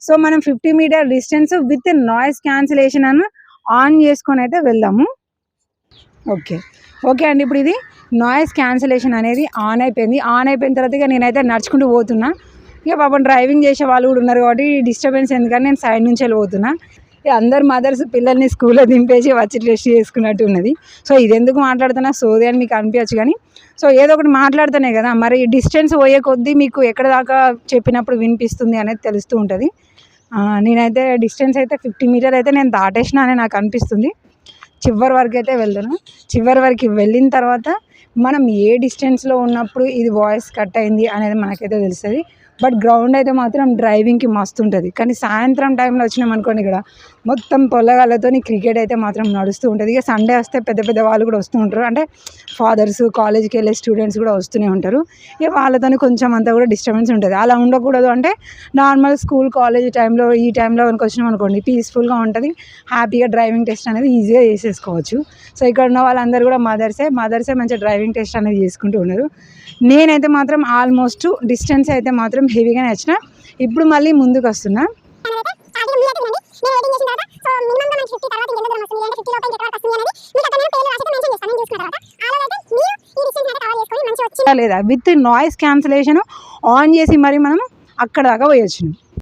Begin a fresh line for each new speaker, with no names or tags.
So మనం 50 metre distance with noise cancellation అని on చేసుకొని అయితే వెళ్దాము. ఓకే అండి, ఇప్పుడు ఇది నాయిస్ క్యాన్సిలేషన్ అనేది ఆన్ అయిపోయింది. ఆన్ అయిపోయిన తర్వాత ఇక నేనైతే నడుచుకుంటూ పోతున్నా. ఇక పాపం డ్రైవింగ్ చేసే వాళ్ళు కూడా ఉన్నారు కాబట్టి డిస్టర్బెన్స్ ఎందుకని నేను సైడ్ నుంచి వెళ్ళిపోతున్నా. ఇక అందరు మదర్స్ పిల్లల్ని స్కూల్లో దింపేసి వచ్చి టెస్ట్ చేసుకున్నట్టు ఉన్నది. సో ఇది ఎందుకు మాట్లాడుతున్నా సోది అని మీకు అనిపించచ్చు, కానీ సో ఏదో ఒకటి మాట్లాడుతూనే కదా మరి డిస్టెన్స్ పోయే కొద్దీ మీకు ఎక్కడ దాకా చెప్పినప్పుడు వినిపిస్తుంది అనేది తెలుస్తూ ఉంటుంది. నేనైతే డిస్టెన్స్ అయితే 50 మీటర్ అయితే నేను దాటేసిన అని నాకు అనిపిస్తుంది. చివరి వరకు అయితే వెళ్తాను. చివరి వరకు వెళ్ళిన తర్వాత మనం ఏ డిస్టెన్స్లో ఉన్నప్పుడు ఇది వాయిస్ కట్ అయింది అనేది మనకైతే తెలుస్తుంది. బట్ గ్రౌండ్ అయితే మాత్రం డ్రైవింగ్కి మస్తు ఉంటుంది. కానీ సాయంత్రం టైంలో వచ్చినాం అనుకోండి, ఇక్కడ మొత్తం పొల్లగాళ్ళతో క్రికెట్ అయితే మాత్రం నడుస్తూ ఉంటుంది. ఇక సండే వస్తే పెద్ద పెద్ద వాళ్ళు కూడా వస్తూ ఉంటారు, అంటే ఫాదర్స్, కాలేజ్కి వెళ్ళే స్టూడెంట్స్ కూడా వస్తూనే ఉంటారు. ఇక వాళ్ళతో కొంచెం అంతా కూడా డిస్టర్బెన్స్ ఉంటుంది. అలా ఉండకూడదు అంటే నార్మల్ స్కూల్ కాలేజ్ టైంలో ఈ టైంలో కనుక వచ్చినాం అనుకోండి పీస్ఫుల్గా ఉంటుంది. హ్యాపీగా డ్రైవింగ్ టెస్ట్ అనేది ఈజీగా చేసేసుకోవచ్చు. సో ఇక్కడ ఉన్న వాళ్ళందరూ కూడా మదర్సే మంచిగా డ్రైవింగ్ టెస్ట్ అనేది చేసుకుంటూ ఉన్నారు. నేనైతే మాత్రం ఆల్మోస్ట్ డిస్టెన్స్ అయితే మాత్రం హెవీగానే వచ్చిన. ఇప్పుడు మళ్ళీ ముందుకు వస్తున్నా. లేదా విత్ నాయిస్ క్యాన్సిలేషన్ ఆన్ చేసి మరి మనం అక్కడ దాకా పోయొచ్చు.